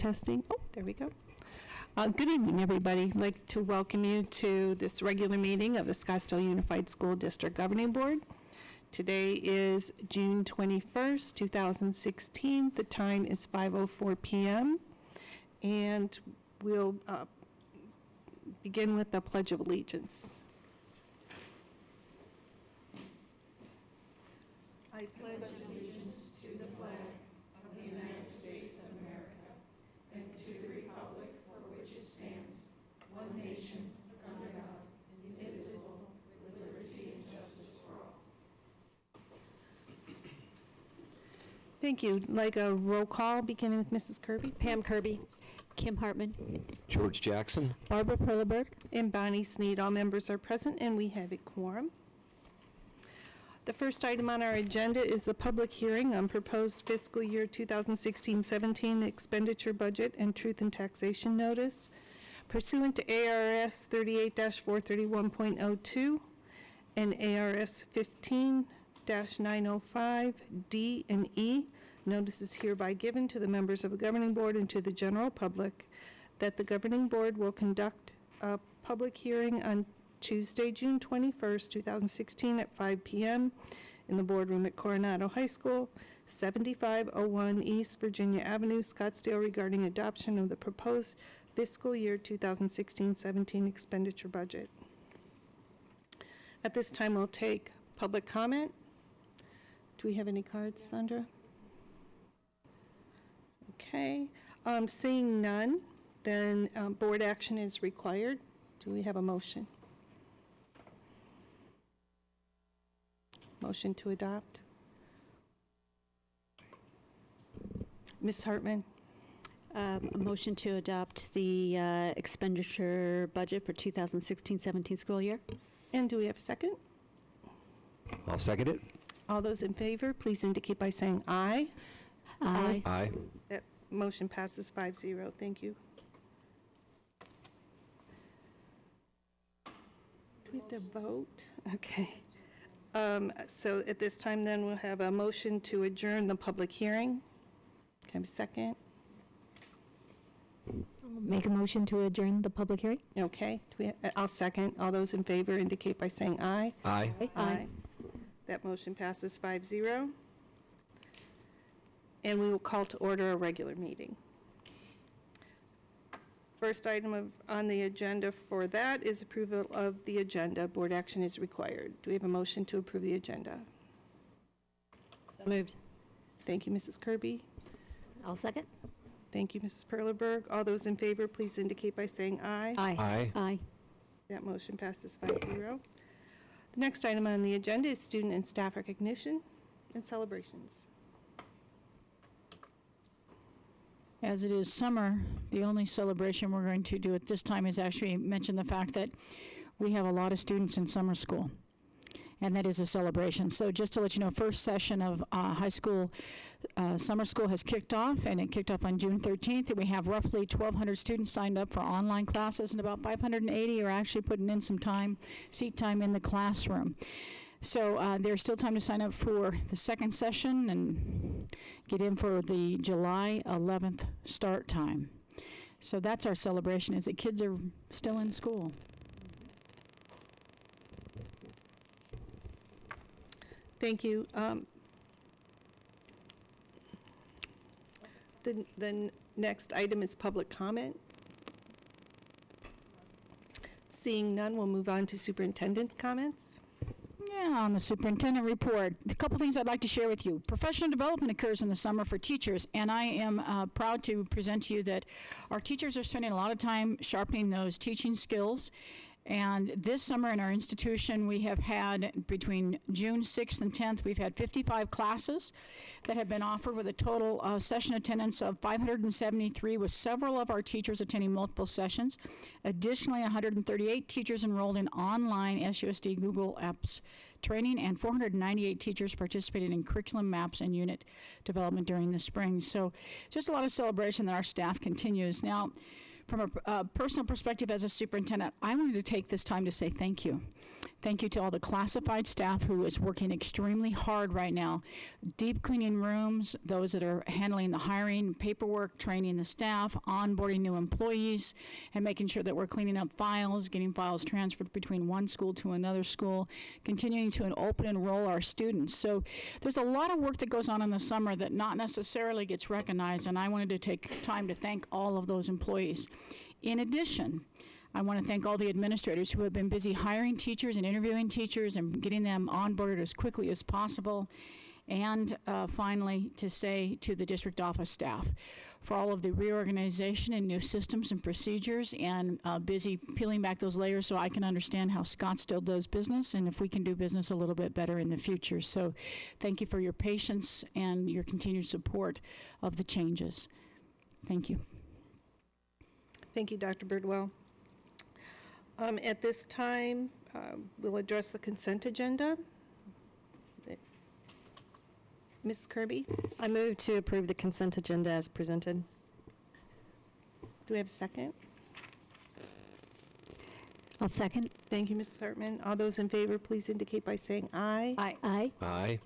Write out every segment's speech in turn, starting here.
Testing. Oh, there we go. Good evening, everybody. I'd like to welcome you to this regular meeting of the Scottsdale Unified School District Governing Board. Today is June 21st, 2016. The time is 5:04 p.m. And we'll begin with the Pledge of Allegiance. I pledge allegiance to the flag of the United States of America and to the republic for which it stands, one nation, under God, indivisible, with liberty and justice for all. Thank you. Like a roll call, beginning with Mrs. Kirby. Pam Kirby. Kim Hartman. George Jackson. Barbara Perleberg. And Bonnie Sneed. All members are present, and we have a quorum. The first item on our agenda is the public hearing on proposed fiscal year 2016-17 expenditure budget and truth in taxation notice pursuant to ARS 38-431.02 and ARS 15-905 D and E. Notice is hereby given to the members of the governing board and to the general public that the governing board will conduct a public hearing on Tuesday, June 21st, 2016 at 5 p.m. in the boardroom at Coronado High School, 7501 East Virginia Avenue, Scottsdale, regarding adoption of the proposed fiscal year 2016-17 expenditure budget. At this time, we'll take public comment. Do we have any cards, Sandra? Okay. Seeing none, then board action is required. Do we have a motion? Motion to adopt. Ms. Hartman. A motion to adopt the expenditure budget for 2016-17 school year. And do we have a second? I'll second it. All those in favor, please indicate by saying aye. Aye. Aye. That motion passes 5-0. Thank you. Do we have to vote? Okay. So at this time, then, we'll have a motion to adjourn the public hearing. Can I have a second? Make a motion to adjourn the public hearing. Okay. I'll second. All those in favor indicate by saying aye. Aye. Aye. That motion passes 5-0. And we will call to order a regular meeting. First item on the agenda for that is approval of the agenda. Board action is required. Do we have a motion to approve the agenda? So moved. Thank you, Mrs. Kirby. I'll second. Thank you, Mrs. Perleberg. All those in favor, please indicate by saying aye. Aye. Aye. Aye. That motion passes 5-0. The next item on the agenda is student and staff recognition and celebrations. As it is summer, the only celebration we're going to do at this time is actually mention the fact that we have a lot of students in summer school, and that is a celebration. So just to let you know, first session of high school summer school has kicked off, and it kicked off on June 13th, and we have roughly 1,200 students signed up for online classes, and about 580 are actually putting in some time, seat time in the classroom. So there's still time to sign up for the second session and get in for the July 11th start time. So that's our celebration, is that kids are still in school. Thank you. The next item is public comment. Seeing none, we'll move on to superintendent's comments. Yeah, on the superintendent report, a couple things I'd like to share with you. Professional development occurs in the summer for teachers, and I am proud to present to you that our teachers are spending a lot of time sharpening those teaching skills. And this summer in our institution, we have had, between June 6th and 10th, we've had 55 classes that have been offered with a total session attendance of 573, with several of our teachers attending multiple sessions. Additionally, 138 teachers enrolled in online SUSD Google Apps training, and 498 teachers participated in curriculum maps and unit development during the spring. So just a lot of celebration that our staff continues. Now, From a personal perspective as a superintendent, I wanted to take this time to say thank you. Thank you to all the classified staff who is working extremely hard right now. Deep cleaning rooms, those that are handling the hiring, paperwork, training the staff, onboarding new employees, and making sure that we're cleaning up files, getting files transferred between one school to another school, continuing to open enroll our students. So there's a lot of work that goes on in the summer that not necessarily gets recognized, and I wanted to take time to thank all of those employees. In addition, I want to thank all the administrators who have been busy hiring teachers and interviewing teachers and getting them onboarded as quickly as possible. And finally, to say to the district office staff for all of the reorganization and new systems and procedures, and busy peeling back those layers so I can understand how Scottsdale does business and if we can do business a little bit better in the future. So thank you for your patience and your continued support of the changes. Thank you. Thank you, Dr. Birdwell. At this time, we'll address the consent agenda. Ms. Kirby, I move to approve the consent agenda as presented. do we have a second? I'll second. Thank you, Ms. Hartman. All those in favor, please indicate by saying aye. Aye. Aye. Aye.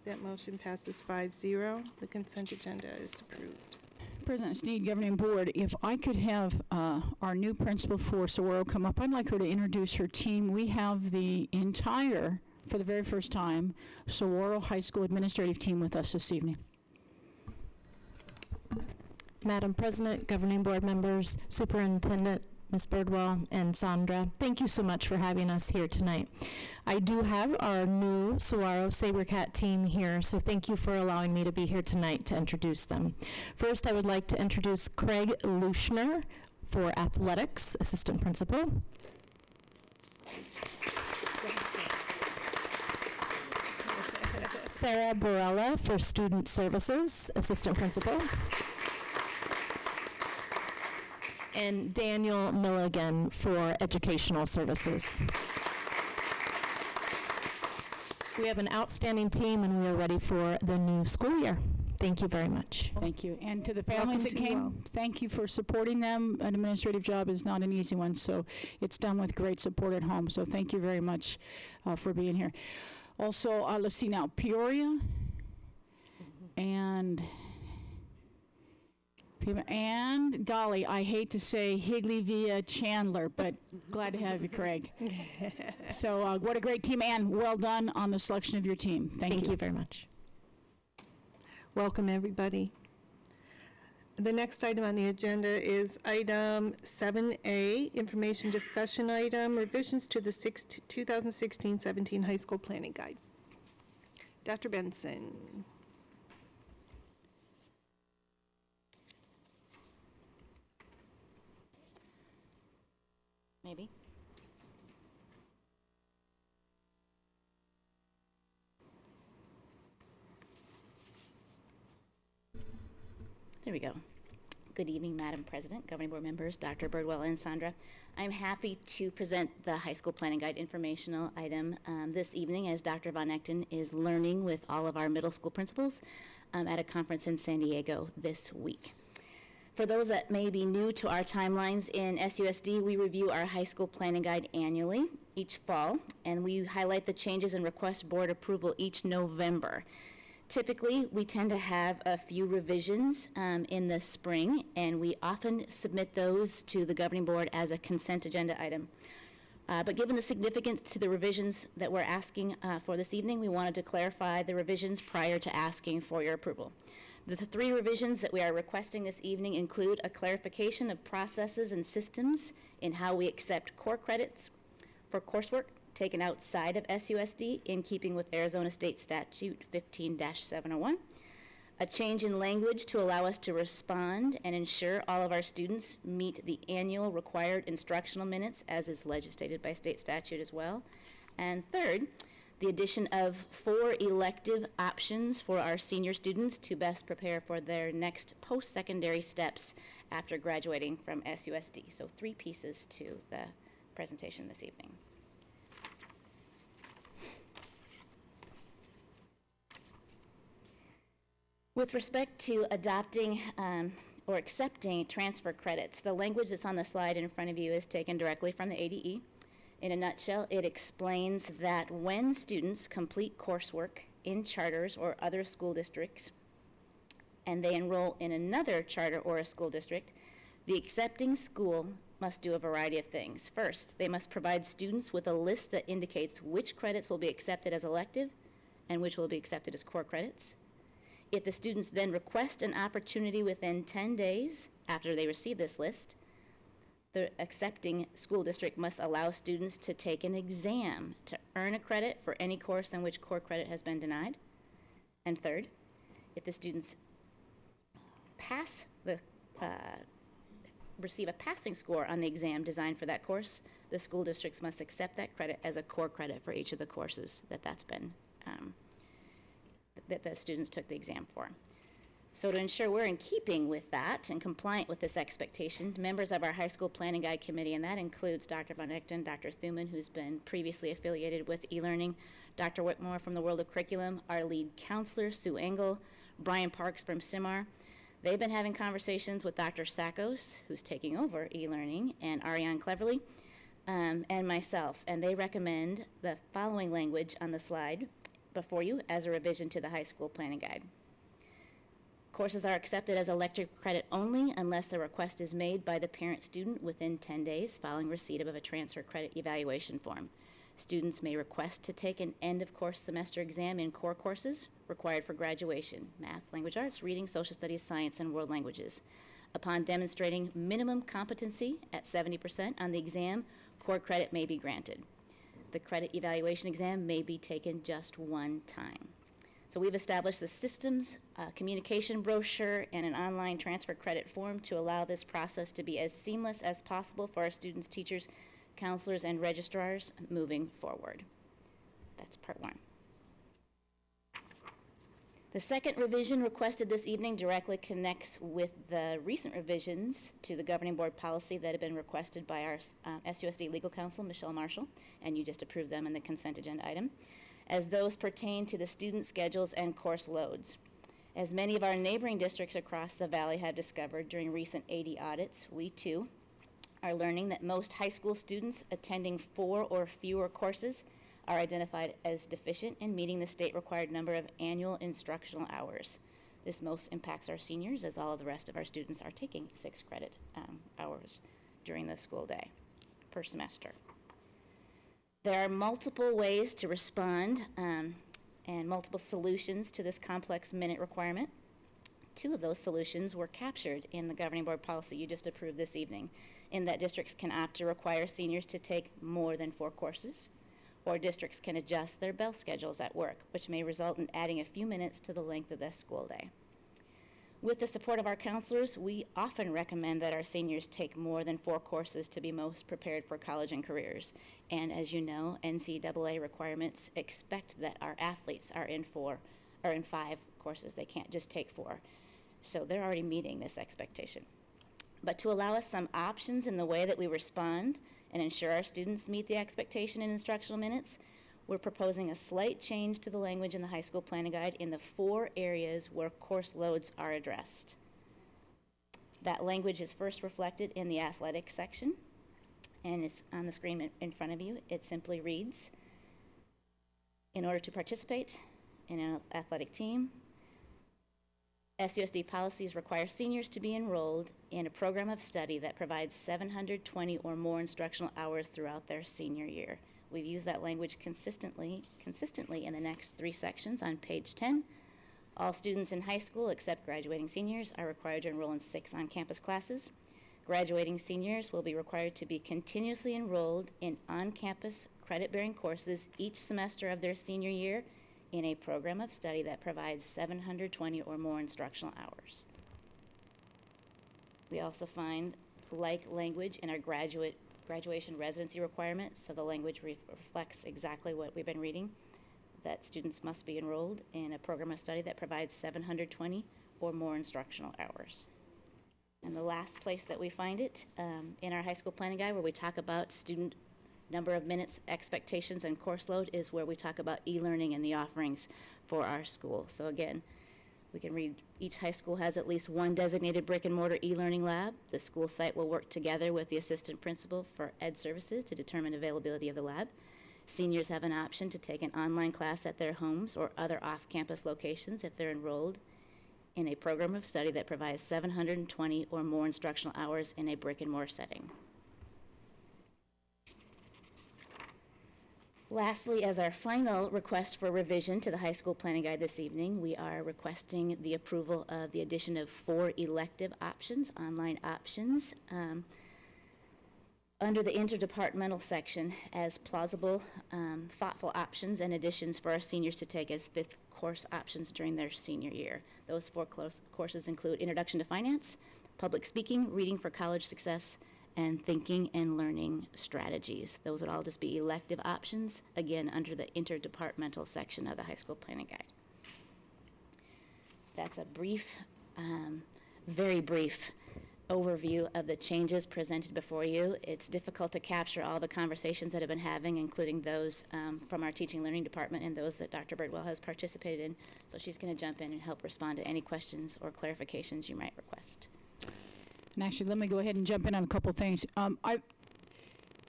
That motion passes 5-0. The consent agenda is approved. President Sneed, Governing Board, if I could have our new principal for Saguaro come up, I'd like her to introduce her team. We have the entire, for the very first time, Saguaro High School administrative team with us this evening. Madam President, Governing Board members, Superintendent, Ms. Birdwell, and Sandra, thank you so much for having us here tonight. I do have our new Saguaro SaberCat team here, so thank you for allowing me to be here tonight to introduce them. First, I would like to introduce Craig Luschner for Athletics, Assistant Principal. Sarah Borella for Student Services, Assistant Principal. And Daniel Milligan for Educational Services. We have an outstanding team, and we are ready for the new school year. Thank you very much. Thank you. And to the families that Welcome to you came, all. thank you for supporting them. An administrative job is not an easy one, so it's done with great support at home. So thank you very much for being here. Also, let's see now, Peoria and golly, I hate to say Higley via Chandler, but glad to have you, Craig. So what a great team, and well done on the selection of your team. Thank you very much. Welcome, everybody. The next item on the agenda is item 7A, information discussion item, revisions to the 2016-17 high school planning guide. Dr. Benson. Maybe. There we go. Good evening, Madam President, Governing Board members, Dr. Birdwell and Sandra. I'm happy to present the high school planning guide informational item this evening as Dr. Von Echten is learning with all of our middle school principals at a conference in San Diego this week. For those that may be new to our timelines, in SUSD, we review our high school planning guide annually, each fall, and we highlight the changes and request board approval each November. Typically, we tend to have a few revisions in the spring, and we often submit those to the governing board as a consent agenda item. But given the significance to the revisions that we're asking for this evening, we wanted to clarify the revisions prior to asking for your approval. The three revisions that we are requesting this evening include a clarification of processes and systems in how we accept core credits for coursework taken outside of SUSD in keeping with Arizona State Statute 15-701, a change in language to allow us to respond and ensure all of our students meet the annual required instructional minutes as is legislated by state statute as well, and third, the addition of 4 elective options for our senior students to best prepare for their next post-secondary steps after graduating from SUSD. So 3 pieces to the presentation this evening. With respect to adopting or accepting transfer credits. The language that's on the slide in front of you is taken directly from the ADE. In a nutshell, it explains that when students complete coursework in charters or other school districts, and they enroll in another charter or a school district, the accepting school must do a variety of things. First, they must provide students with a list that indicates which credits will be accepted as elective and which will be accepted as core credits. If the students then request an opportunity within 10 days after they receive this list, the accepting school district must allow students to take an exam to earn a credit for any course in which core credit has been denied. And third, if the students receive a passing score on the exam designed for that course, the school districts must accept that credit as a core credit for each of the courses that's been that the students took the exam for. So to ensure we're in keeping with that and compliant with this expectation, members of our high school planning guide committee, and that includes Dr. Von Echten, Dr. Thuman, who's been previously affiliated with e-learning, Dr. Whitmore from the World of Curriculum, our lead counselor, Sue Engel, Brian Parks from CIMAR. They've been having conversations with Dr. Sakos, who's taking over e-learning, and Ariane Cleverly, and myself, and they recommend the following language on the slide before you as a revision to the high school planning guide. Courses are accepted as elective credit only unless a request is made by the parent student within 10 days following receipt of a transfer credit evaluation form. Students may request to take an end-of-course semester exam in core courses required for graduation: math, language arts, reading, social studies, science, and world languages. Upon demonstrating minimum competency at 70% on the exam, core credit may be granted. The credit evaluation exam may be taken just one time. So we've established the systems, communication brochure, and an online transfer credit form to allow this process to be as seamless as possible for our students, teachers, counselors, and registrars moving forward. That's part one. The second revision requested this evening directly connects with the recent revisions to the governing board policy that have been requested by our SUSD legal counsel, Michelle Marshall, and you just approved them in the consent agenda item, as those pertain to the student schedules and course loads. As many of our neighboring districts across the valley have discovered during recent AD audits, we too are learning that most high school students attending 4 or fewer courses are identified as deficient in meeting the state required number of annual instructional hours. This most impacts our seniors, as all of the rest of our students are taking 6 credit hours during the school day per semester. There are multiple ways to respond and multiple solutions to this complex minute requirement. 2 of those solutions were captured in the governing board policy you just approved this evening, in that districts can opt to require seniors to take more than 4 courses, or districts can adjust their bell schedules at work, which may result in adding a few minutes to the length of the school day. With the support of our counselors, we often recommend that our seniors take more than 4 courses to be most prepared for college and careers. And as you know, NCAA requirements expect that our athletes are in 5 courses. They can't just take 4. So they're already meeting this expectation. But to allow us some options in the way that we respond and ensure our students meet the expectation in instructional minutes, we're proposing a slight change to the language in the high school planning guide in the 4 areas where course loads are addressed. That language is first reflected in the athletics section, and it's on the screen in front of you. It simply reads, in order to participate in an athletic team, SUSD policies require seniors to be enrolled in a program of study that provides 720 or more instructional hours throughout their senior year. We've used that language consistently in the next 3 sections on page 10. All students in high school except graduating seniors are required to enroll in 6 on-campus classes. Graduating seniors will be required to be continuously enrolled in on-campus credit-bearing courses each semester of their senior year in a program of study that provides 720 or more instructional hours. We also find like language in our graduation residency requirement, so the language reflects exactly what we've been reading, that students must be enrolled in a program of study that provides 720 or more instructional hours. And the last place that we find it in our high school planning guide, where we talk about student number of minutes, expectations, and course load, is where we talk about e-learning and the offerings for our school. So again, We can read, each high school has at least one designated brick and mortar e-learning lab. The school site will work together with the assistant principal for ed services to determine availability of the lab. Seniors have an option to take an online class at their homes or other off-campus locations if they're enrolled in a program of study that provides 720 or more instructional hours in a brick and mortar setting. Lastly, as our final request for revision to the high school planning guide this evening, we are requesting the approval of the addition of 4 elective options, online options, under the interdepartmental section as plausible, thoughtful options and additions for our seniors to take as 5th course options during their senior year. Those 4 courses include Introduction to Finance, Public Speaking, Reading for College Success, and Thinking and Learning Strategies. Those would all just be elective options, again, under the interdepartmental section of the high school planning guide. That's a brief, very brief overview of the changes presented before you. It's difficult to capture all the conversations that I've been having, including those from our teaching learning department and those that Dr. Birdwell has participated in. So she's going to jump in and help respond to any questions or clarifications you might request. And actually, let me go ahead and jump in on a couple things. I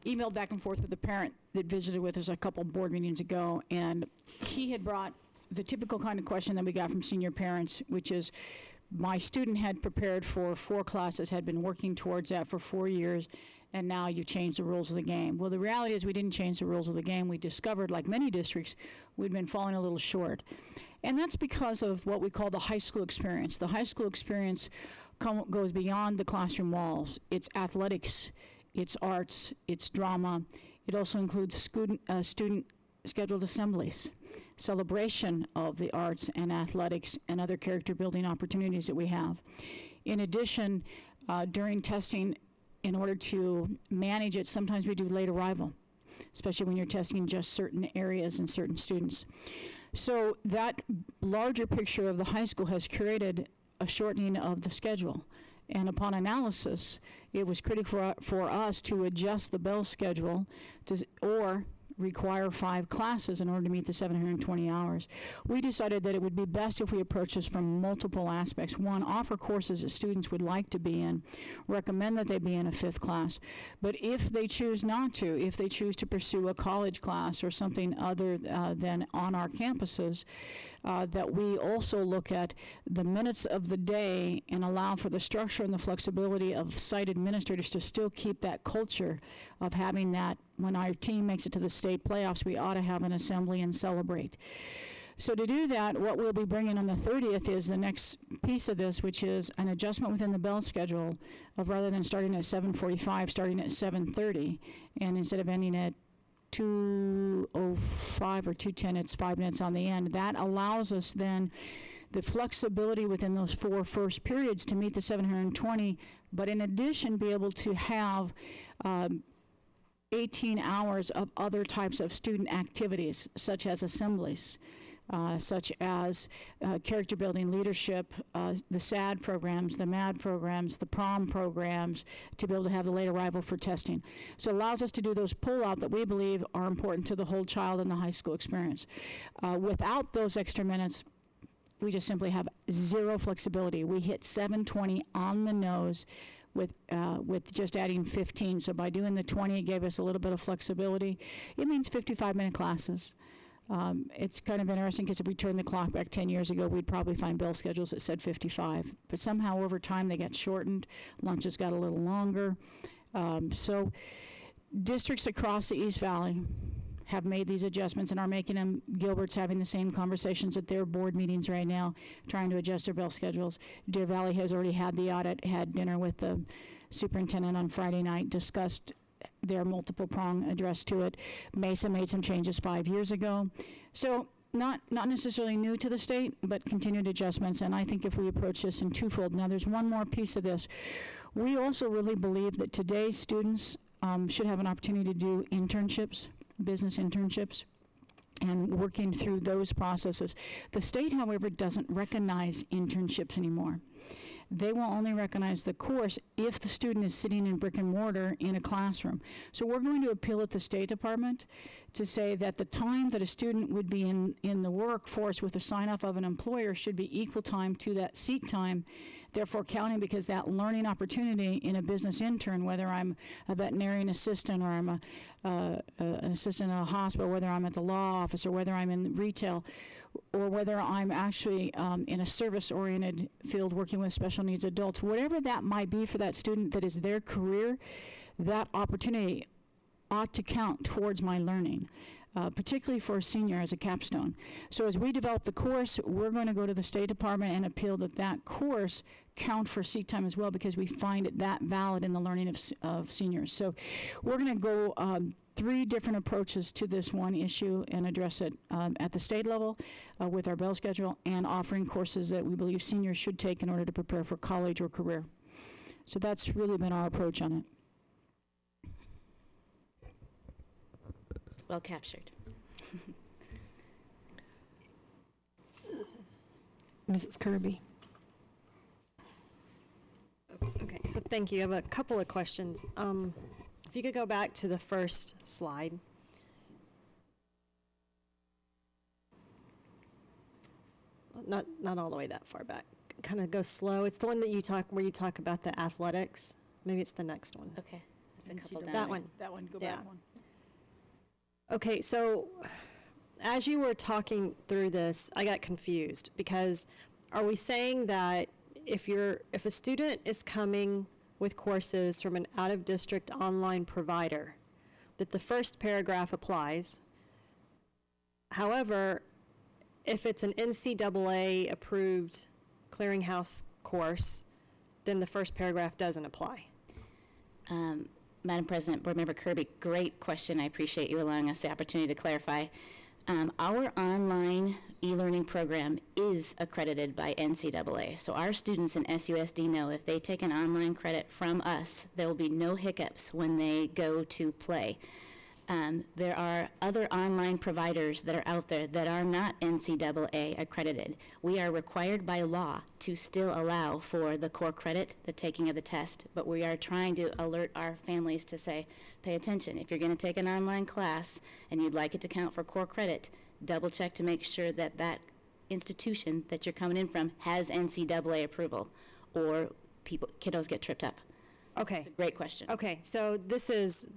emailed back and forth with a parent that visited with us a couple board meetings ago, and he had brought the typical kind of question that we got from senior parents, which is, my student had prepared for 4 classes, had been working towards that for 4 years, and now you changed the rules of the game. Well, the reality is we didn't change the rules of the game. We discovered, like many districts, we'd been falling a little short. And that's because of what we call the high school experience. The high school experience goes beyond the classroom walls. It's athletics, it's arts, it's drama. It also includes student scheduled assemblies, celebration of the arts and athletics and other character building opportunities that we have. In addition, during testing, in order to manage it, sometimes we do late arrival, especially when you're testing just certain areas and certain students. So that larger picture of the high school has created a shortening of the schedule. And upon analysis, it was critical for us to adjust the bell schedule or require 5 classes in order to meet the 720 hours. We decided that it would be best if we approach this from multiple aspects. 1, offer courses that students would like to be in, recommend that they be in a 5th class. But if they choose not to, if they choose to pursue a college class or something other than on our campuses, that we also look at the minutes of the day and allow for the structure and the flexibility of site administrators to still keep that culture of having that when our team makes it to the state playoffs, we ought to have an assembly and celebrate. So to do that, what we'll be bringing on the 30th is the next piece of this, which is an adjustment within the bell schedule of, rather than starting at 7:45, starting at 7:30, and instead of ending at 2:05 or 2:10, it's 5 minutes on the end. That allows us then the flexibility within those 4 first periods to meet the 720, but in addition be able to have 18 hours of other types of student activities, such as assemblies, such as character building, leadership, the SAD programs, the MAD programs, the prom programs, to be able to have the late arrival for testing. So it allows us to do those pull-out that we believe are important to the whole child in the high school experience. Without those extra minutes, we just simply have 0 flexibility. We hit 720 on the nose with just adding 15. So by doing the 20, it gave us a little bit of flexibility. It means 55-minute classes. It's kind of interesting because if we turn the clock back 10 years ago, we'd probably find bell schedules that said 55. But somehow over time they got shortened. Lunches got a little longer. So districts across the East Valley have made these adjustments and are making them. Gilbert's having the same conversations at their board meetings right now, trying to adjust their bell schedules. Deer Valley has already had the audit, had dinner with the superintendent on Friday night, discussed their multiple prong address to it. Mesa made some changes 5 years ago. So not necessarily new to the state, but continued adjustments. And I think if we approach this in twofold, now there's one more piece of this. We also really believe that today's students should have an opportunity to do internships, business internships, and working through those processes. The state, however, doesn't recognize internships anymore. they will only recognize the course if the student is sitting in brick and mortar in a classroom. So we're going to appeal at the State Department to say that the time that a student would be in the workforce with the sign-off of an employer should be equal time to that seat time, therefore counting, because that learning opportunity in a business intern, whether I'm a veterinarian assistant or I'm an assistant in a hospital, whether I'm at the law office or whether I'm in retail, or whether I'm actually in a service-oriented field working with special needs adults, whatever that might be for that student that is their career, that opportunity ought to count towards my learning, particularly for a senior as a capstone. So as we develop the course, we're going to go to the State Department and appeal that that course count for seat time as well, because we find it that valid in the learning of seniors. So we're going to go 3 different approaches to this one issue and address it at the state level with our bell schedule and offering courses that we believe seniors should take in order to prepare for college or career. So that's really been our approach on it. Well captured. Mrs. Kirby. Okay, so thank you. I have a couple of questions. If you could go back to the first slide. Not all the way that far back. Kind of go slow. It's the one that where you talk about the athletics. Maybe it's the next one. Okay, that's a couple down. That one. That one, go Yeah. back one. Okay, so as you were talking through this, I got confused, because are we saying that if a student is coming with courses from an out-of-district online provider, that the first paragraph applies? However, if it's an NCAA approved clearinghouse course, then the first paragraph doesn't apply? Madam President, Board Member Kirby, great question. I appreciate you allowing us the opportunity to clarify. Our online e-learning program is accredited by NCAA. So our students in SUSD know if they take an online credit from us, there will be no hiccups when they go to play. There are other online providers that are out there that are not NCAA accredited. We are required by law to still allow for the core credit, the taking of the test, but we are trying to alert our families to say, pay attention. If you're going to take an online class and you'd like it to count for core credit, double check to make sure that that institution that you're coming in from has NCAA approval, or kiddos get tripped up. Okay. It's a great question. Okay, so this is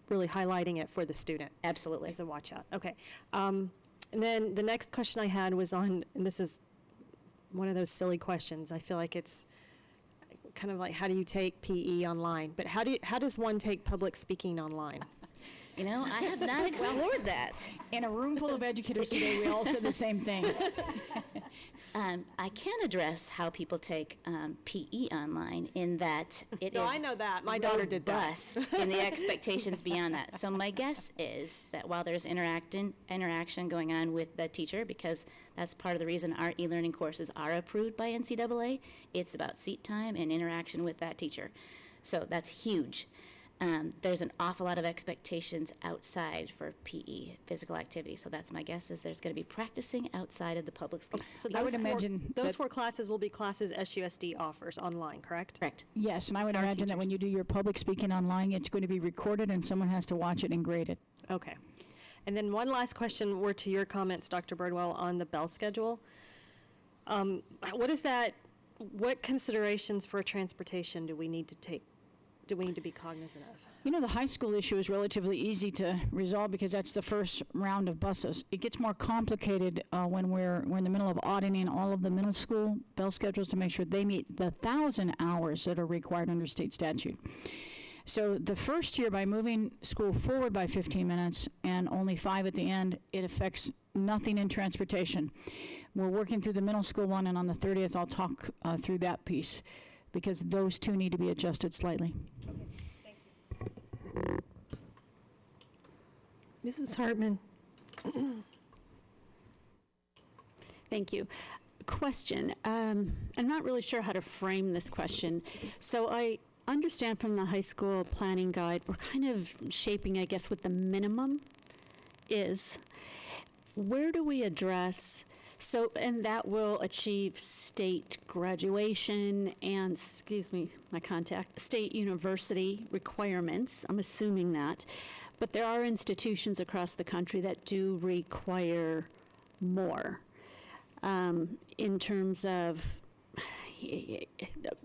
really highlighting it for the student. Absolutely. As a watch out. Okay. And then the next question I had was on, and this is one of those silly questions. I feel like it's kind of like, how do you take PE online? But how does one take public speaking online? You know, I have not explored that. In a room full of educators today, we all said the same thing. I can address how people take PE online in that it No, is I know that. My daughter did that. robust in the expectations beyond that. So my guess is that while there's interaction going on with the teacher, because that's part of the reason our e-learning courses are approved by NCAA, it's about seat time and interaction with that teacher. So that's huge. There's an awful lot of expectations outside for PE, physical activity. So that's my guess, is there's going to be practicing outside of the public school. So I would imagine those that- 4 classes will be classes SUSD offers online, correct? Correct. Yes, and I would Our imagine that when teachers. you do your public speaking online, it's going to be recorded and someone has to watch it and grade it. Okay. And then one last question were to your comments, Dr. Birdwell, on the bell schedule. What considerations for transportation do we need to be cognizant of? You know, the high school issue is relatively easy to resolve because that's the first round of buses. It gets more complicated when we're in the middle of auditing all of the middle school bell schedules to make sure they meet the 1,000 hours that are required under state statute. So the first year, by moving school forward by 15 minutes and only 5 at the end, it affects nothing in transportation. We're working through the middle school one, and on the 30th, I'll talk through that piece, because those two need to be adjusted slightly. Mrs. Hartman. Thank you. Question. I'm not really sure how to frame this question. So I understand from the high school planning guide, we're kind of shaping, I guess, what the minimum is. Where do we address So, and that will achieve state graduation and, state university requirements. I'm assuming that. But there are institutions across the country that do require more in terms of,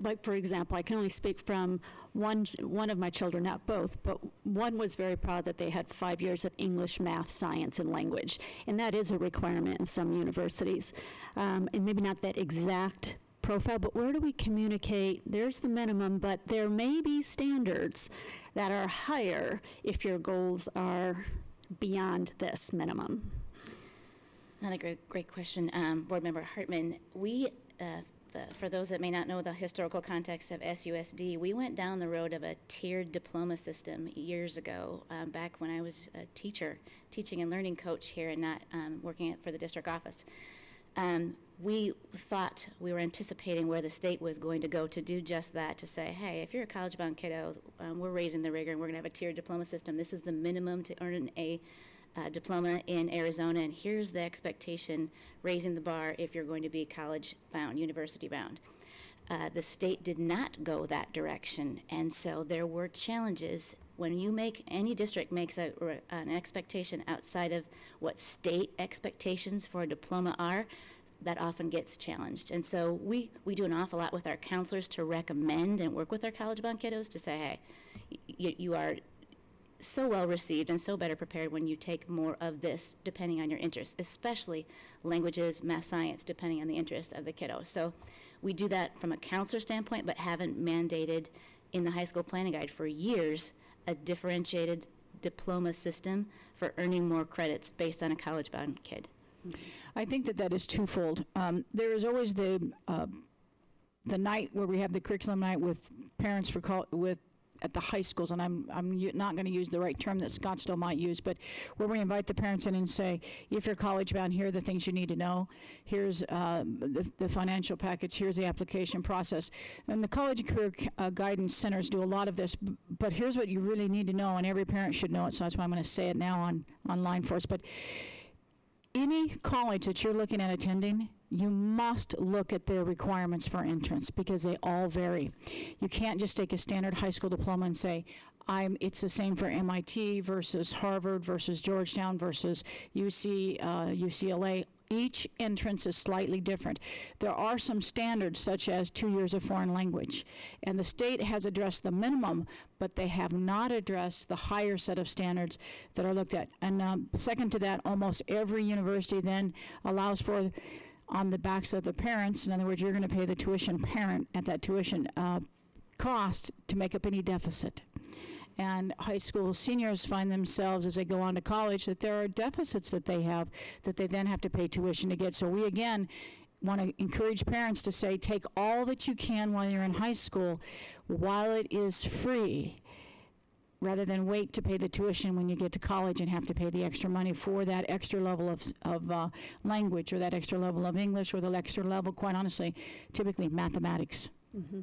like, for example, I can only speak from one of my children, not both, but one was very proud that they had 5 years of English, math, science, and language. And that is a requirement in some universities. And maybe not that exact profile, but where do we communicate? There's the minimum, but there may be standards that are higher if your goals are beyond this minimum. Another great question, Board Member Hartman. We, for those that may not know the historical context of SUSD, we went down the road of a tiered diploma system years ago, back when I was a teaching and learning coach here and not working for the district office. We thought, we were anticipating where the state was going to go to do just that, to say, hey, if you're a college-bound kiddo, we're raising the rigor and we're going to have a tiered diploma system. This is the minimum to earn a diploma in Arizona, and here's the expectation, raising the bar if you're going to be college-bound, university-bound. The state did not go that direction, and so there were challenges. When you any district makes an expectation outside of what state expectations for a diploma are, that often gets challenged. And so we do an awful lot with our counselors to recommend and work with our college-bound kiddos to say, hey, you are so well received and so better prepared when you take more of this depending on your interests, especially languages, math, science, depending on the interests of the kiddo. So we do that from a counselor standpoint, but haven't mandated in the high school planning guide for years a differentiated diploma system for earning more credits based on a college-bound kid. I think that is twofold. There is always the night where we have the curriculum night with parents at the high schools, and I'm not going to use the right term that Scottsdale might use, but where we invite the parents in and say, if you're college-bound, here are the things you need to know. Here's the financial package. Here's the application process. And the college career guidance centers do a lot of this, but here's what you really need to know, and every parent should know it, so that's why I'm going to say it now online for us. But any college that you're looking at attending, you must look at their requirements for entrance because they all vary. You can't just take a standard high school diploma and say, it's the same for MIT versus Harvard versus Georgetown versus UCLA. Each entrance is slightly different. There are some standards such as 2 years of foreign language, and the state has addressed the minimum, but they have not addressed the higher set of standards that are looked at. And second to that, almost every university then allows for, on the backs of the parents, in other words, you're going to pay the tuition parent at that tuition cost to make up any deficit. And high school seniors find themselves, as they go on to college, that there are deficits that they have that they then have to pay tuition to get. So we, again, want to encourage parents to say, take all that you can while you're in high school, while it is free, rather than wait to pay the tuition when you get to college and have to pay the extra money for that extra level of language, or that extra level of English, or the extra level, quite honestly, typically mathematics. Mm-hmm.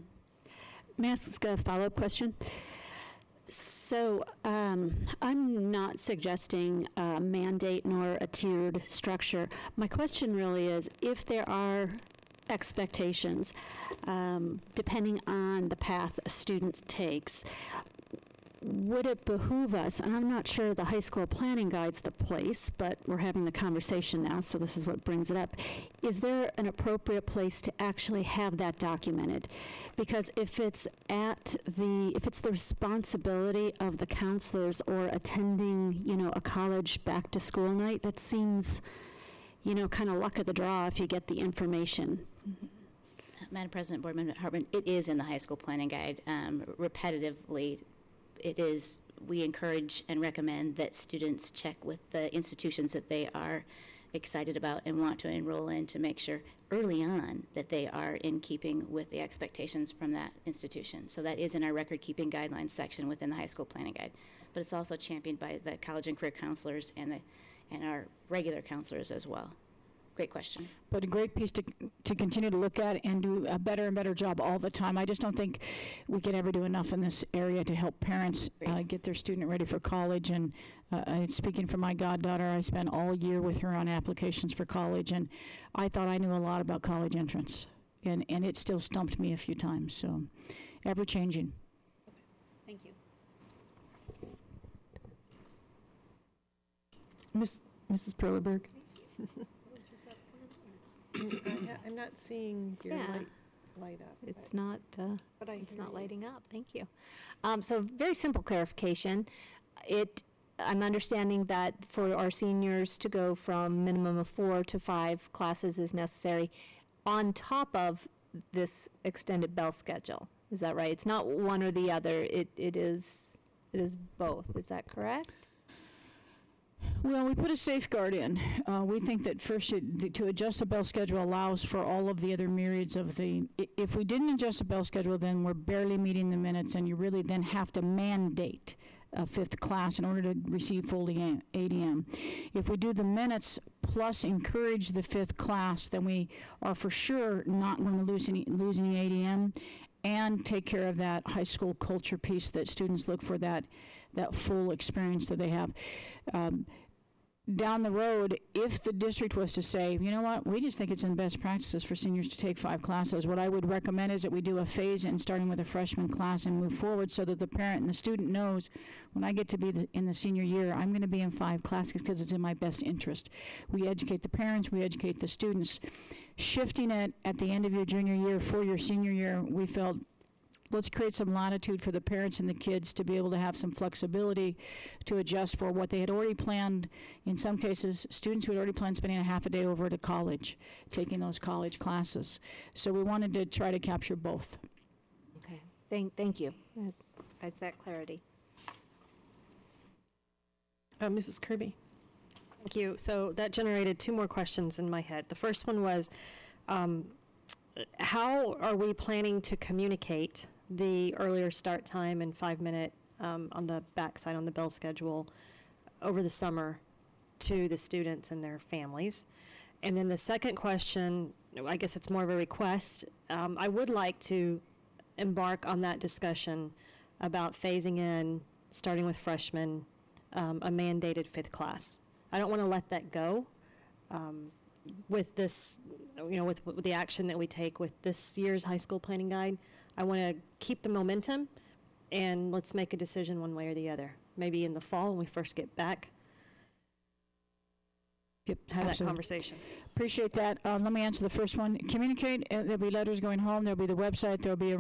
May I ask a follow-up question? So I'm not suggesting a mandate nor a tiered structure. My question really is, if there are expectations, depending on the path a student takes, would it behoove us, and I'm not sure the high school planning guide's the place, but we're having the conversation now, so this is what brings it up. Is there an appropriate place to actually have that documented? Because if it's the responsibility of the counselors or attending, a college back to school night, that seems, kind of luck of the draw if you get the information. Mm-hmm. Madam President, Board Member Hartman, it is in the high school planning guide repetitively. We encourage and recommend that students check with the institutions that they are excited about and want to enroll in to make sure early on that they are in keeping with the expectations from that institution. So that is in our record-keeping guidelines section within the high school planning guide. But it's also championed by the college and career counselors and our regular counselors as well. Great question. But a great piece to continue to look at and do a better and better job all the time. I just don't think we can ever do enough in this area to help parents get their student ready for college. And speaking for my goddaughter, I spent all year with her on applications for college, and I thought I knew a lot about college entrance. And it still stumped me a few times, so ever-changing. Thank you. Mrs. Perleberg? I'm not seeing your Yeah. light up. It's not, but I it's hear not you. lighting up. Thank you. So very simple clarification. I'm understanding that for our seniors to go from minimum of 4 to 5 classes is necessary on top of this extended bell schedule. Is that right? It's not one or the other. It is both. Is that correct? Well, we put a safeguard in. We think that first, to adjust the bell schedule allows for all of the other myriads of if we didn't adjust the bell schedule, then we're barely meeting the minutes, and you really then have to mandate a 5th class in order to receive full ADM. If we do the minutes plus encourage the 5th class, then we are for sure not going to lose any ADM and take care of that high school culture piece that students look for, that full experience that they have. Down the road, if the district was to say, you know what, we just think it's in best practices for seniors to take 5 classes, what I would recommend is that we do a phase-in starting with a freshman class and move forward so that the parent and the student knows when I get to be in the senior year, I'm going to be in 5 classes because it's in my best interest. We educate the parents, we educate the students. Shifting it at the end of your junior year for your senior year, we felt, let's create some latitude for the parents and the kids to be able to have some flexibility to adjust for what they had already planned. In some cases, students who had already planned spending a half a day over at a college, taking those college classes. So we wanted to try to capture both. Okay. Thank you. That provides that clarity. Mrs. Kirby? Thank you. So that generated 2 more questions in my head. The first one was, how are we planning to communicate the earlier start time and 5-minute on the backside on the bell schedule over the summer to the students and their families? And then the second question, I guess it's more of a request. I would like to embark on that discussion about phasing in, starting with freshmen, a mandated 5th class. I don't want to let that go. With this, with the action that we take with this year's high school planning guide, I want to keep the momentum, and let's make a decision one way or the other. Maybe in the fall when we first get back, Yep, have that absolutely. conversation. Appreciate that. Let me answer the first one. Communicate. There'll be letters going home. There'll be the website. There'll be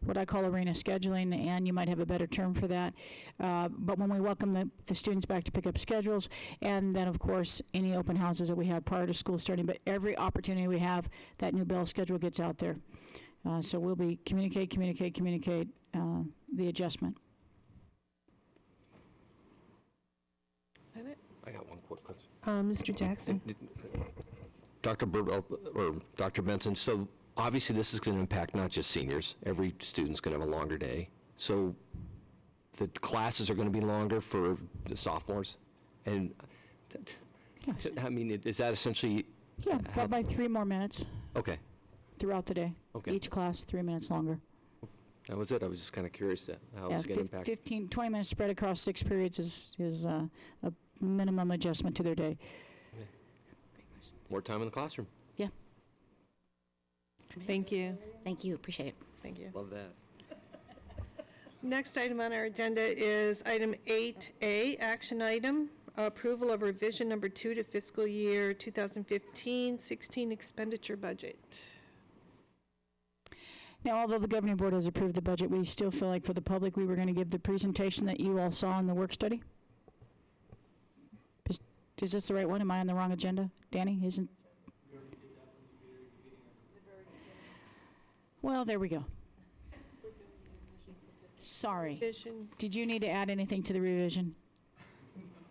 what I call arena scheduling, and you might have a better term for that. But when we welcome the students back to pick up schedules, and then of course any open houses that we have prior to school starting. But every opportunity we have, that new bell schedule gets out there. So we'll be communicate the adjustment. I got one quick question. Mr. Jackson? Dr. Birdwell, or Dr. Benson, so obviously this is going to impact not just seniors. Every student's going to have a longer day. So the classes are going to be longer for the sophomores? And, Yes. I mean, is that essentially? Yeah, but by 3 more minutes Okay, throughout the day. Okay. Each class 3 minutes longer. that was it. I was just kind of curious how it's going to impact. 20 minutes spread across 6 periods is a minimum adjustment to their day. More time in the classroom. Yeah. Thank you. Thank you. Appreciate it. Thank you. Love that. Next item on our agenda is item 8A, action item, approval of revision number 2 to fiscal year 2015-16 expenditure budget. Now, although the governing board has approved the budget, we still feel like for the public, we were going to give the presentation that you all saw in the work study. Is this the right one? Am I on the wrong agenda? Danny, isn't? Well, there we go. Sorry. Revision. Did you need to add anything to the revision?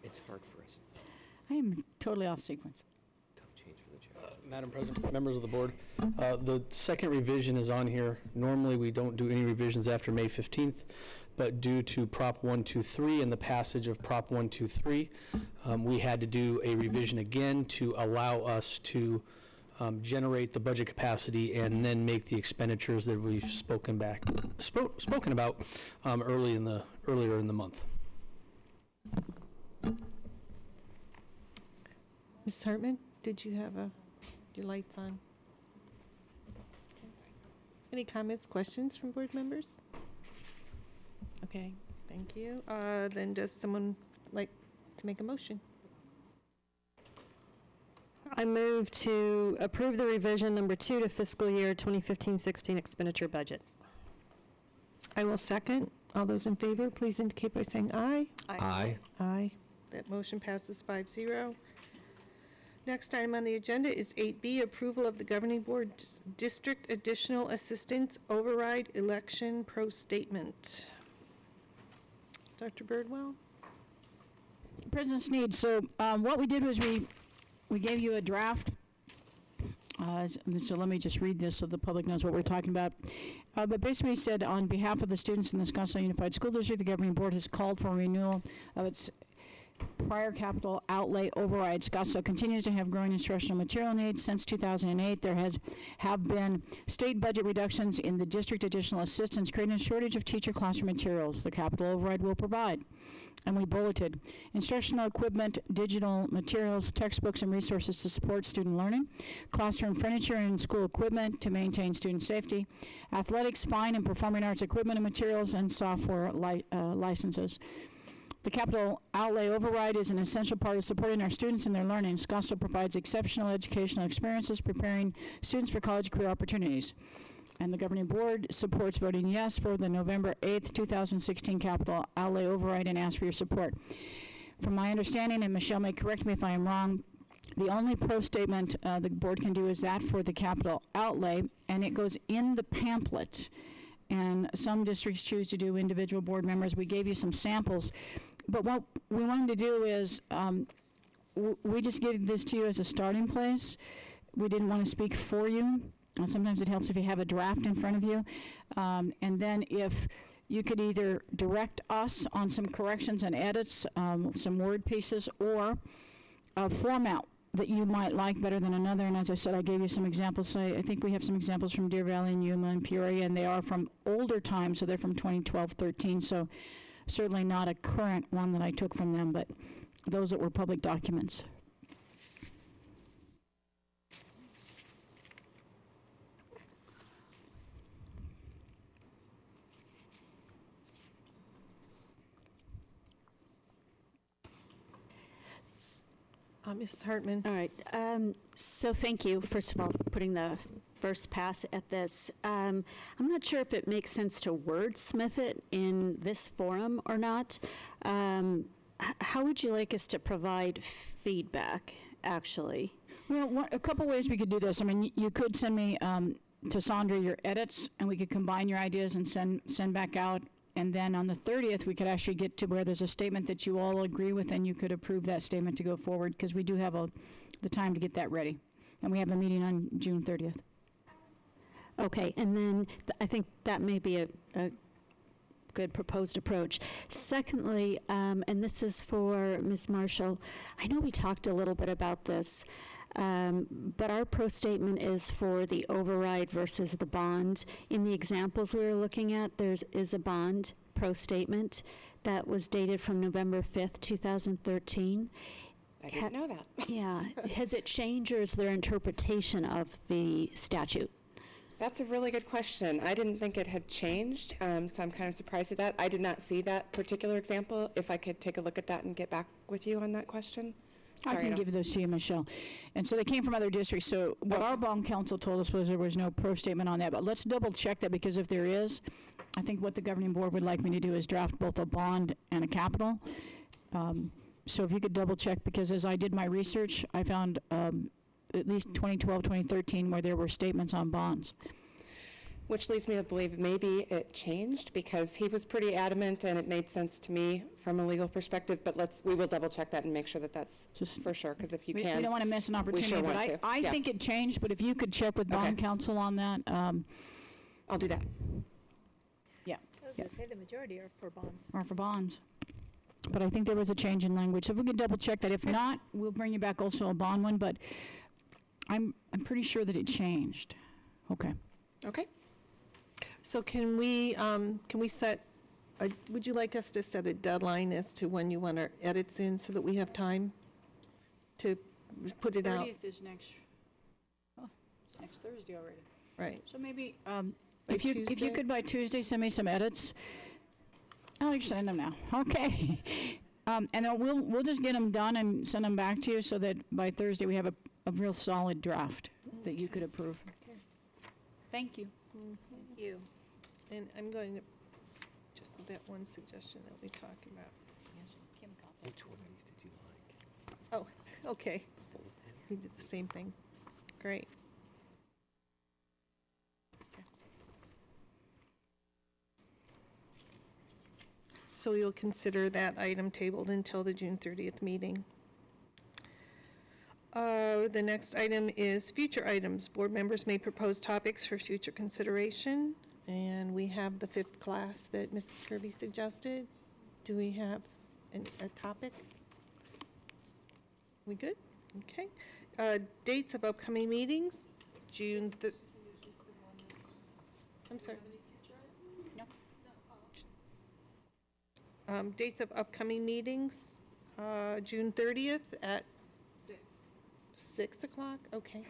It's hard for us. I am totally off sequence. Tough change for the chair. Madam President, members of the board, the second revision is on here. Normally, we don't do any revisions after May 15th, but due to Prop 123 and the passage of Prop 123, we had to do a revision again to allow us to generate the budget capacity and then make the expenditures that we've spoken about earlier in the month. Ms. Hartman, did you have your lights on? Any comments, questions from board members? Okay, thank you. Then does someone like to make a motion? I move to approve the revision number 2 to fiscal year 2015-16 expenditure budget. I will second. All those in favor, please indicate by saying aye. Aye. Aye. That motion passes 5-0. Next item on the agenda is 8B, approval of the governing board's district additional assistance override election pro statement. Dr. Birdwell? President Sneed, so what we did was we gave you a draft. So let me just read this so the public knows what we're talking about. But basically, we said, on behalf of the students in the Scottsdale Unified School District, the governing board has called for renewal of its prior capital outlay override. Scottsdale continues to have growing instructional material needs. Since 2008, there have been state budget reductions in the district additional assistance, creating a shortage of teacher classroom materials. The capital override will provide. And we bulleted instructional equipment, digital materials, textbooks, and resources to support student learning, classroom furniture and school equipment to maintain student safety, athletics, fine and performing arts equipment and materials, and software licenses. The capital outlay override is an essential part of supporting our students in their learning. Scottsdale provides exceptional educational experiences, preparing students for college career opportunities. And the governing board supports voting yes for the November 8th, 2016 capital outlay override and asks for your support. From my understanding, and Michelle may correct me if I am wrong, the only pro statement the board can do is that for the capital outlay, and it goes in the pamphlet. And some districts choose to do individual board members. We gave you some samples. But what we wanted to do is, we just gave this to you as a starting place. We didn't want to speak for you. Sometimes it helps if you have a draft in front of you. And then if you could either direct us on some corrections and edits, some word pieces, or a format that you might like better than another. And as I said, I gave you some examples. So I think we have some examples from Deer Valley and Yuma and Peoria, and they are from older times, so they're from 2012-13. So certainly not a current one that I took from them, but those that were public documents. Ms. Hartman. All right. So thank you, first of all, for putting the first pass at this. I'm not sure if it makes sense to wordsmith it in this forum or not. How would you like us to provide feedback, actually? Well, a couple ways we could do this. I mean, you could send me to Sandra your edits, and we could combine your ideas and send back out. And then on the 30th, we could actually get to where there's a statement that you all agree with, and you could approve that statement to go forward, because we do have the time to get that ready. And we have the meeting on June 30th. Okay, and then I think that may be a good proposed approach. Secondly, and this is for Ms. Marshall, I know we talked a little bit about this, but our pro statement is for the override versus the bond. In the examples we were looking at, there is a bond pro statement that was dated from November 5th, 2013. I didn't know that. Yeah. Has it changed, or is there interpretation of the statute? That's a really good question. I didn't think it had changed, so I'm kind of surprised at that. I did not see that particular example. If I could take a look at that and get back with you on that question. Sorry, I can give those to you, Michelle. And so they came from other districts. So what our bond council told us was there was no pro statement on that. But let's double check that, because if there is, I think what the governing board would like me to do is draft both a bond and a capital. So if you could double check, because as I did my research, I found at least 2012, 2013, where there were statements on bonds. Which leads me to believe maybe it changed, because he was pretty adamant and it made sense to me from a legal perspective, but we will double check that and make sure that that's just for sure, because if you can. We don't want to miss an opportunity, sure but I think it changed, but if you could check with bond counsel on that. I'll do that. Yeah. Yep. say the majority are for bonds. Or for bonds. But I think there was a change in language, so if we could double check that. If not, we'll bring you back also a bond one, but I'm pretty sure that it changed. Okay. Okay. So can we set, would you like us to set a deadline as to when you want our edits in so that we have time to put it out? 30th is next, it's next Thursday already. Right. So maybe, By if you Tuesday? could by Tuesday send me some edits. I'll just send them now. Okay. And then we'll just get them done and send them back to you so that by Thursday we have a real solid draft that you could approve. Thank you. Thank you. And I'm going to, just that one suggestion that we talked about. Which one of these did you like? Oh, okay. We did the same thing. Great. So we will consider that item tabled until the June 30th meeting. The next item is future items. Board members may propose topics for future consideration. And we have the 5th class that Mrs. Kirby suggested. Do we have a topic? We good? Okay. Dates of upcoming meetings, I'm sorry. Dates of upcoming meetings, June 30th at 6 o'clock, okay,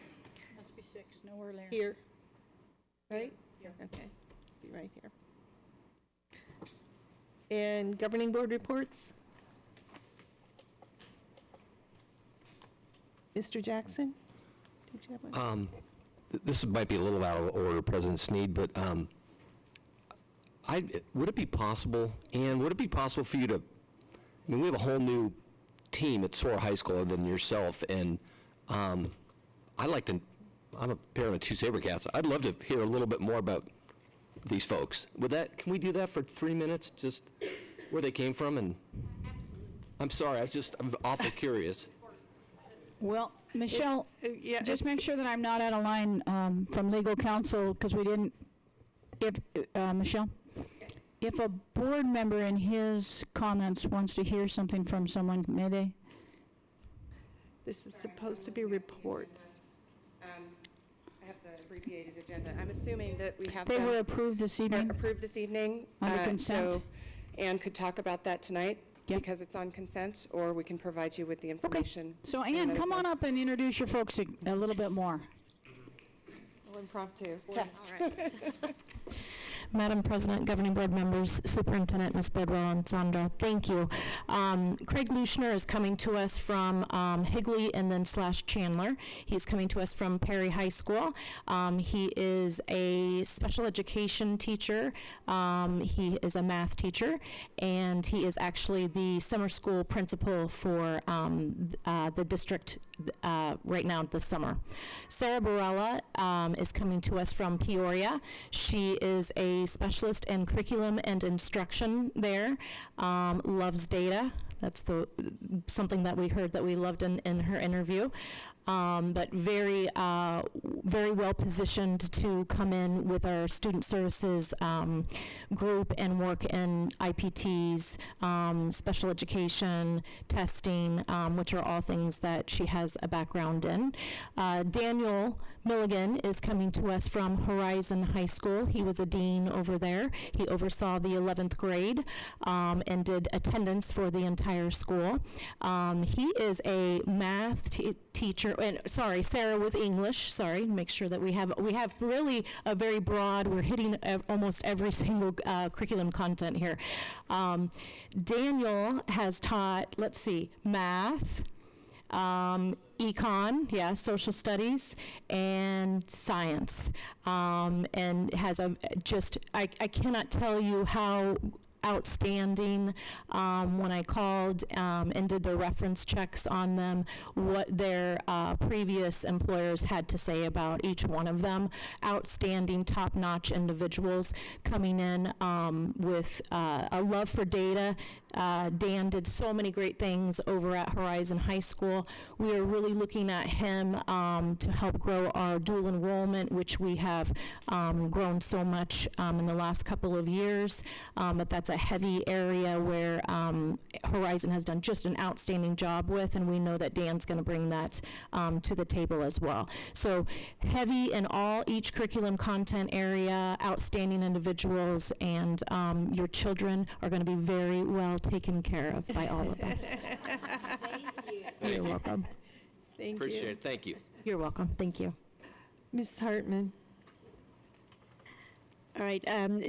Must be 6, no earlier. here, right? Okay, be right here. And governing board reports? Mr. Jackson, did you have one? This might be a little out of order, President Sneed, but would it be possible, Ann, would it be possible for you to, I mean, we have a whole new team at Sora High School other than yourself, and I'm a parent of 2 Sabercats. I'd love to hear a little bit more about these folks. Can we do that for 3 minutes, just where they came from? And I'm sorry, I'm awfully curious. Well, Michelle, Yeah, just it's- make sure that I'm not out of line from legal counsel, because we didn't, Michelle? If a board member in his comments wants to hear something from someone, may they? This is supposed to be reports. I have the abbreviated agenda. I'm assuming that we have They them were approved this evening? approved this evening. Under consent. So Ann could talk about that tonight Yep. because it's on consent, or we can provide you with the information. So in Ann, another come on form. up and introduce your folks a little bit more. Impromptu test. Madam President, governing board members, Superintendent, Ms. Birdwell and Sandra, thank you. Craig Luschner is coming to us from Higley and then / Chandler. He's coming to us from Perry High School. He is a special education teacher. He is a math teacher, and he is actually the summer school principal for the district right now this summer. Sarah Barella is coming to us from Peoria. She is a specialist in curriculum and instruction there, loves data. That's something that we heard that we loved in her interview. But very well positioned to come in with our student services group and work in IPTs, special education, testing, which are all things that she has a background in. Daniel Milligan is coming to us from Horizon High School. He was a dean over there. He oversaw the 11th grade and did attendance for the entire school. He is a math teacher, and sorry, Sarah was English, sorry, make sure that we have really a very broad, we're hitting almost every single curriculum content here. Daniel has taught, let's see, math, econ, yeah, social studies, and science, and has I cannot tell you how outstanding when I called and did the reference checks on them, what their previous employers had to say about each one of them. Outstanding, top-notch individuals coming in with a love for data. Dan did so many great things over at Horizon High School. We are really looking at him to help grow our dual enrollment, which we have grown so much in the last couple of years. But that's a heavy area where Horizon has done just an outstanding job with, and we know that Dan's going to bring that to the table as well. So heavy in each curriculum content area, outstanding individuals, and your children are going to be very well taken care of by all of us. Thank you. You're welcome. Thank Appreciate you. it, thank you. You're welcome. Thank you. Ms. Hartman. All right,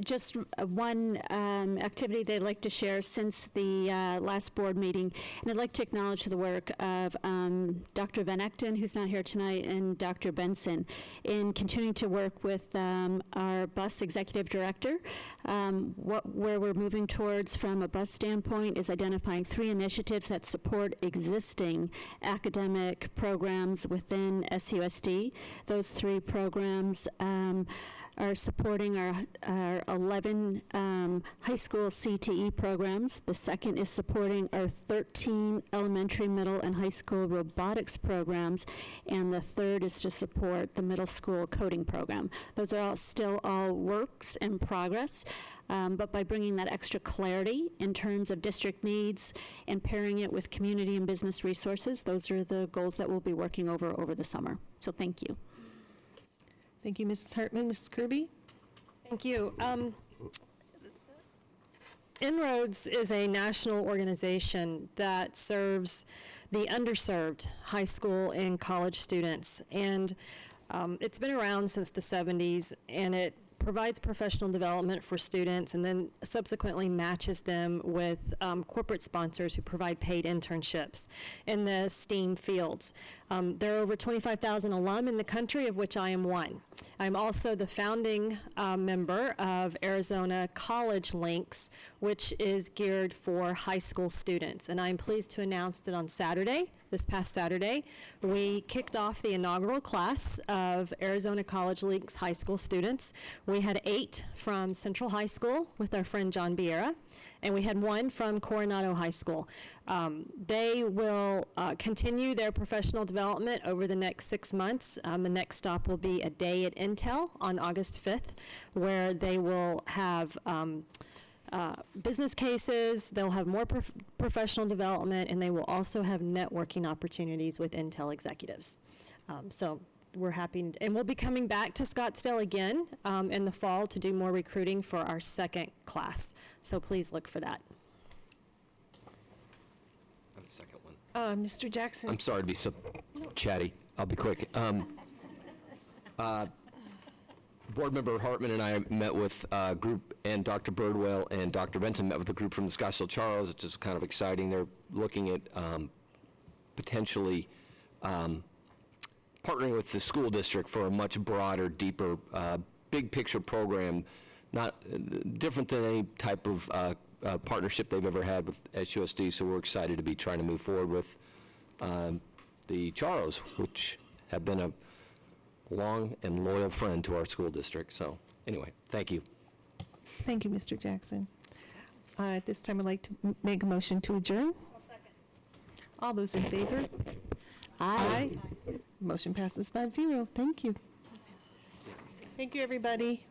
just one activity they'd like to share since the last board meeting, and I'd like to acknowledge the work of Dr. Van Echten, who's not here tonight, and Dr. Benson in continuing to work with our bus executive director. Where we're moving towards from a bus standpoint is identifying 3 initiatives that support existing academic programs within SUSD. Those 3 programs are supporting our 11 high school CTE programs. The second is supporting our 13 elementary, middle, and high school robotics programs. And the third is to support the middle school coding program. Those are still all works in progress. But by bringing that extra clarity in terms of district needs and pairing it with community and business resources, those are the goals that we'll be working over the summer. So thank you. Thank you, Mrs. Hartman. Mrs. Kirby? Thank you. En-ROADS is a national organization that serves the underserved high school and college students. And it's been around since the 70s, and it provides professional development for students and then subsequently matches them with corporate sponsors who provide paid internships in the STEAM fields. There are over 25,000 alum in the country, of which I am one. I'm also the founding member of Arizona College Links, which is geared for high school students. And I'm pleased to announce that on Saturday, this past Saturday, we kicked off the inaugural class of Arizona College Links high school students. We had 8 from Central High School with our friend John Biera, and we had 1 from Coronado High School. They will continue their professional development over the next 6 months. The next stop will be a day at Intel on August 5th, where they will have business cases, they'll have more professional development, and they will also have networking opportunities with Intel executives. So we're happy, and we'll be coming back to Scottsdale again in the fall to do more recruiting for our second class. So please look for that. On the second one. Mr. Jackson? I'm sorry to be so chatty. I'll be quick. Board Member Hartman and I met with a group, and Dr. Birdwell and Dr. Benson met with a group from the Scottsdale Charles. It's just kind of exciting. They're looking at potentially partnering with the school district for a much broader, deeper, big picture program, not different than any type of partnership they've ever had with SUSD. So we're excited to be trying to move forward with the Charles, which have been a long and loyal friend to our school district. So anyway, thank you. Thank you, Mr. Jackson. At this time, I'd like to make a motion to adjourn. I'll second. All those in favor? Aye. Motion passes 5-0. Thank you. Thank you, everybody.